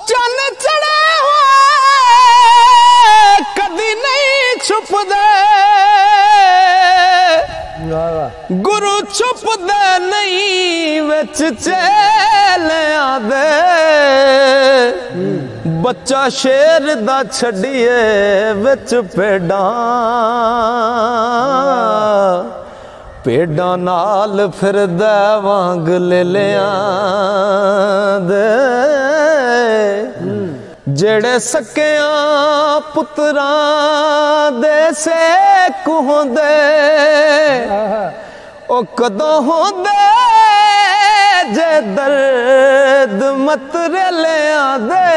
चन चढ़े हुए कदी नहीं छुपदे, गुरु छुपदे नहीं विच चेलियां दे। बच्चा शेर दा छड़िए विच भेडां, भेडां नाल फिरदा वांग लेलियां दे। जेड़े सकियां पुत्रां दे सेक होंदे, ओ कदों होंदे जे दर्द मतरेलियां दे।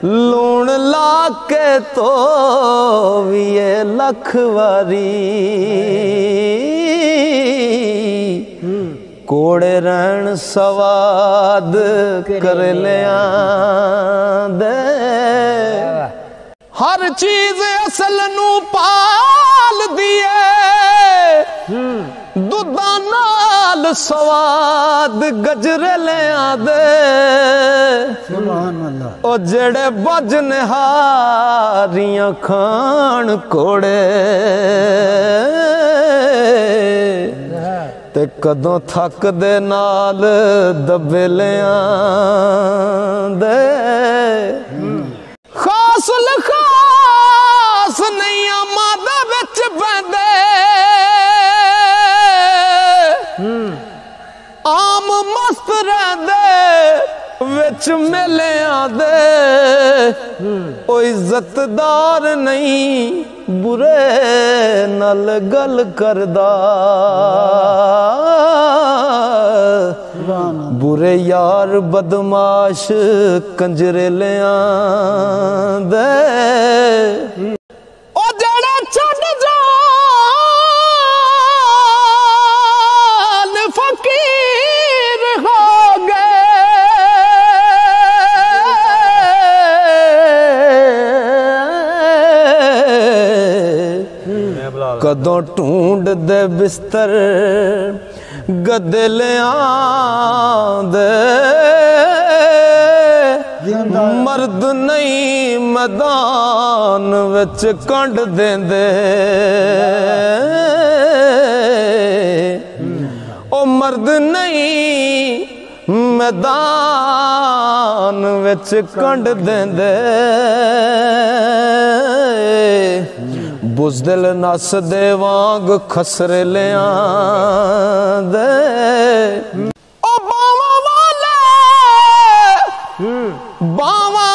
लूण ला के तो भी लख वारी, कोड़े रहन सवाद कर लिया दे। हर चीज असल नू पाल दिए, दुधा नाल स्वाद गजरेलिया दे। ओ जेड़े बजन हारियां खान कोड़े, ते कदों थक दे नाल दबेलियां दे। खास लखास नहीं मादा बिच बंदे, आम मस्त रहंदे विच मेलियां दे। ओ इज्जतदार नहीं बुरे नल गल करदा, बुरे यार बदमाश कंजरेलियां दे। ओ जेड़े छड़ जान फकीर हो गए, कदों ढूंढ दे बिस्तर गदलियां दे। मर्द नहीं मैदान विच कंड देंदे, ओ मर्द नहीं मैदान विच कंड देंदे। बुज़दिल नस दे वांग खसरेलियां दे। ओ बावा वाले बावा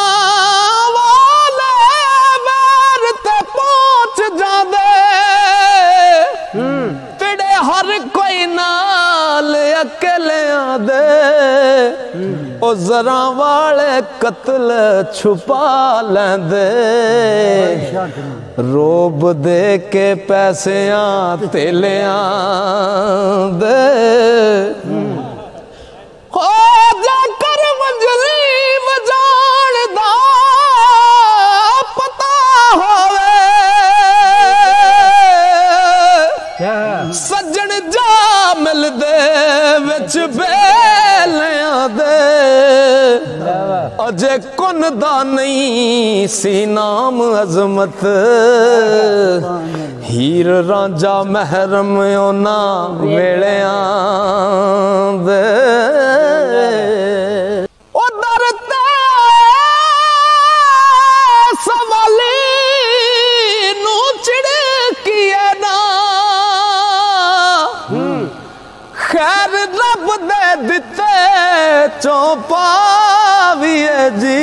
वाले बैर ते पहुंच जांदे, तेरे हर कोई नाल अकेलियां दे। ओ जरा वाले कत्ल छुपा लेंदे, रोब दे के पैसियां तेलियां दे। हो जाकर मंजली वजान दा पता होवे, सज्जन जा मिलदे विच बेलियां दे। अजे कुन दा नहीं सी नाम अजमत, हीर रांझा महरम ओना वेलियां दे। ओ दर ते सवाली नू चिड़किए ना, खैर रब दे दिते चों पाविए जी।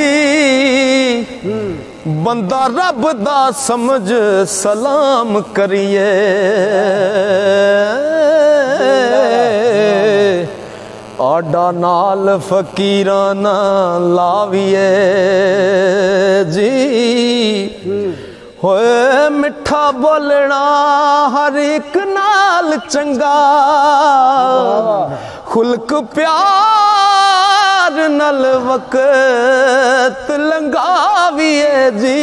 बंदा रब दा समझ सलाम करिए, आडा नाल फकीरां ना लाविए जी। होए मिठा बोलना हर एक नाल चंगा, खुल्क प्यार नल वक्त लंघाविए जी।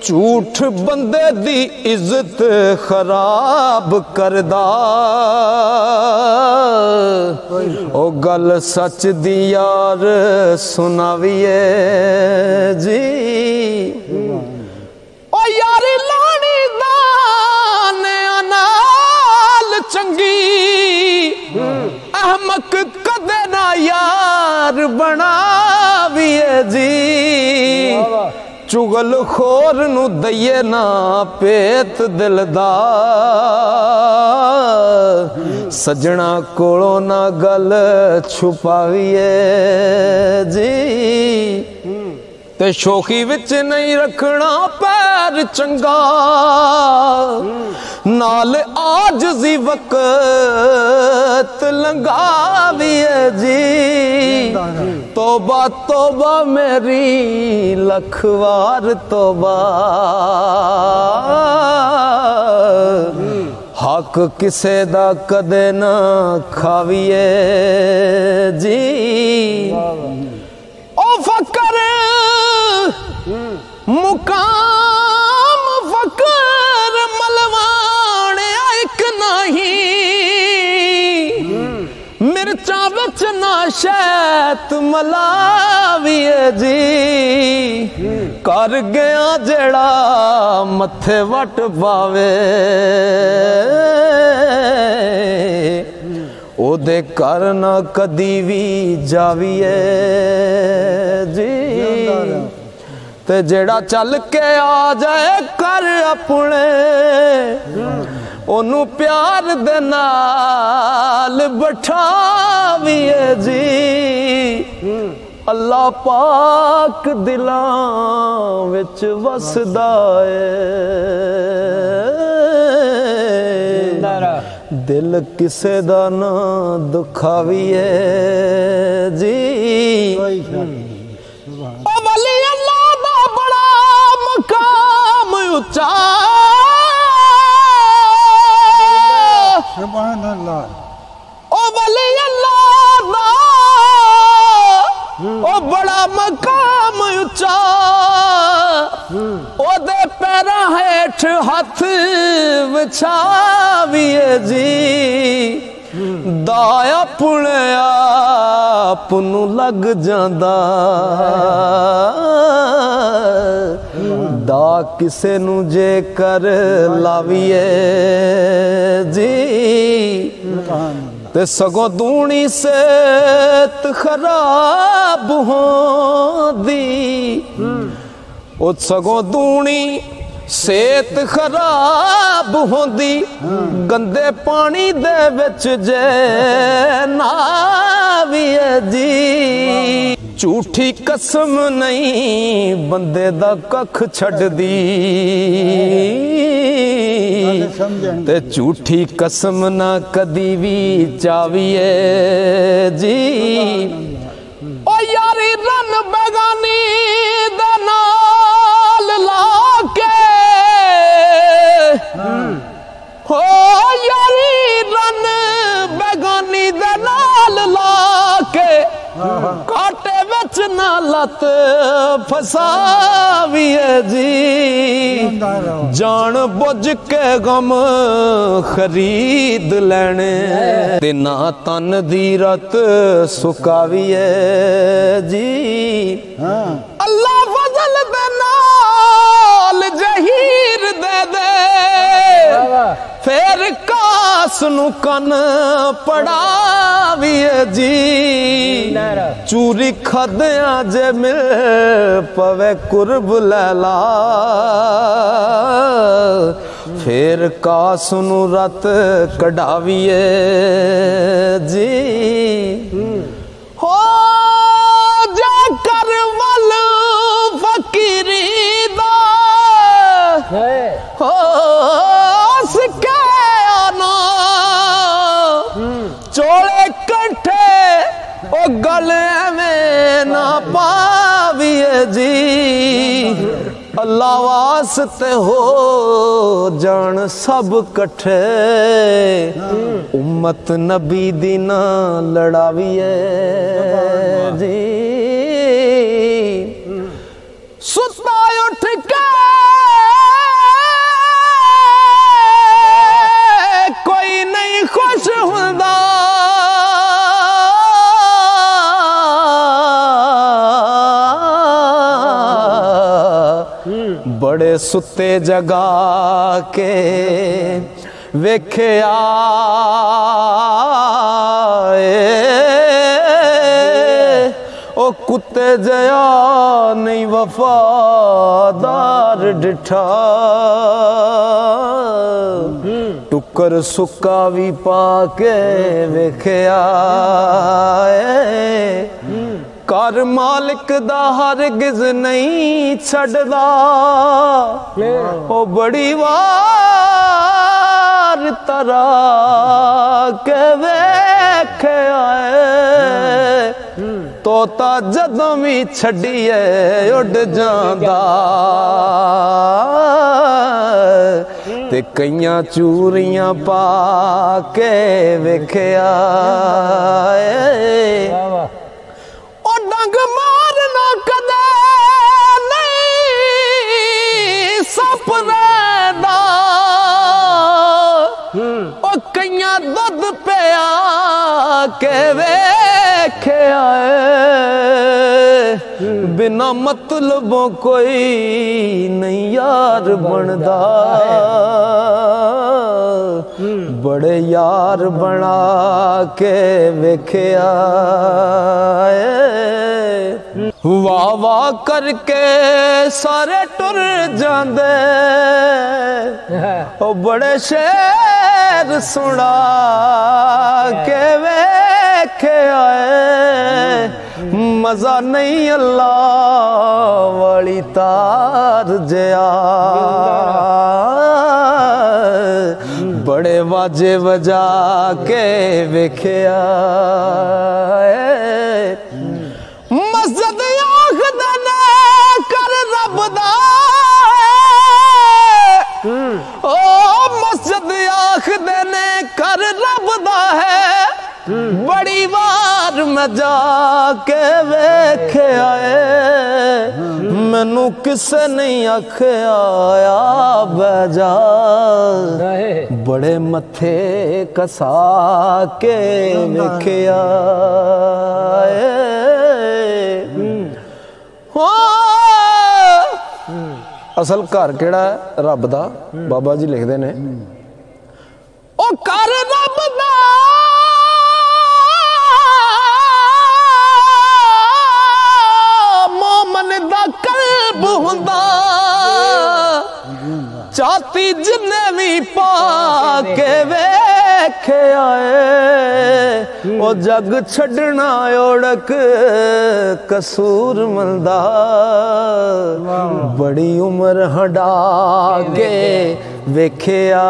झूठ बंदे दी इज्जत खराब करदा, ओ गल सच दी यार सुनाविए जी। ओ यार लानी दान नाल चंगी अहमक कदे ना यार बनाविए जी। चुगल खोर नू दइए ना पेत दिल दा सजना कोलो ना गल छुपाविए जी। ते शोखी विच नहीं रखना पैर चंगा नाल आजजी वक्त लंघाविए जी। तोबा तोबा मेरी लखवार तोबा हक किसे दा कदे ना खाविए जी। ओ फकर मुकाम फकर मलवाने एक नहीं मिर्चा बिच ना शैत मलाविए जी। कर गया जेड़ा मथे वट पावे ओदे कर ना कदी भी जाविए जी। ते जेड़ा चल के आ जाए कर अपने ओनू प्यार दे नाल बैठाविए जी। अल्लाह पाक दिलां विच वसदा है दिल किसे दा ना दुखाविए जी। ओ वली अल्लाह दा बड़ा मकाम उच्चा सुभान अल्लाह। ओ वली अल्लाह दा ओ बड़ा मकाम उच्चा ओदे पैरां हेठ हथ विछाविए जी। दाया पुणे आप नू लग जांदा दा किसे नू जे कर लाविए जी। ते सगों दूनी सेहत खराब होंदी ओ सगों दूनी सेहत खराब होंदी गंदे पानी दे विच जे नाविए जी। झूठी कसम नहीं बंदे दा कख छड्डी ते झूठी कसम ना कदी भी चाविए जी। ओ यारी रन बेगानी दा नाल लाके हो यारी रन बेगानी दे नाल लाके काटे विच ना लत फसाविए जी। जान बुझ के गम खरीद लेने ते ना तन दी रत सुकाविए जी। अल्लाह फजल दे नाल जहीर दे दे फिर कास नू कन पड़ाविए जी। चूरी खदिया जे मिल पवे कुर्ब लैला फिर कास नू रत कढ़ाविए जी। हो जा कर वल फकीरी दा हो सिके आना चोले कट्ठे ओ गले में ना पाविए जी। अल्लाह वास्ते हो जान सब कट्ठे उम्मत नबी दी ना लड़ाविए जी। सुता उठ के कोई नहीं खुश हुंदा बड़े सुते जगा के वेख्या ओ कुत्ते जया नहीं वफादार डिठा टुकर सुक्का भी पाके वेख्या कर मालिक दा हरगिज नहीं छड़दा ओ बड़ी वार तरा के वेख्या तोता जदों भी छड़िए उड़ जांदा ते कईयां चूरियां पा के वेख्या ओ डंग मारना कदे नहीं सप रैंदा ओ कईयां दुध पिया के वेख्या बिना मतलबों कोई नहीं यार बनदा बड़े यार बना के वेख्या वाह वाह करके सारे टुर जांदे ओ बड़े शेर सुना के वेख्या मजा नहीं अल्लाह वाली तार जया बड़े वाजे बजा के वेख्या मस्जिद आखदे ने कर रब दा ओ मस्जिद आखदे ने कर रब दा है बड़ी बार मैं जाके वेख्या मैनू किसे नहीं आख्या बैजा बड़े मथे कसा के वेख्या असल घर केड़ा है रब दा बाबा जी लिखते ने ओ कर रब दा मोमन दा कल्ब हुंदा चाती जिन्ने भी पा के वेख्या ओ जग छड़ना ओढ़क कसूर मलदा बड़ी उम्र हंडा के वेख्या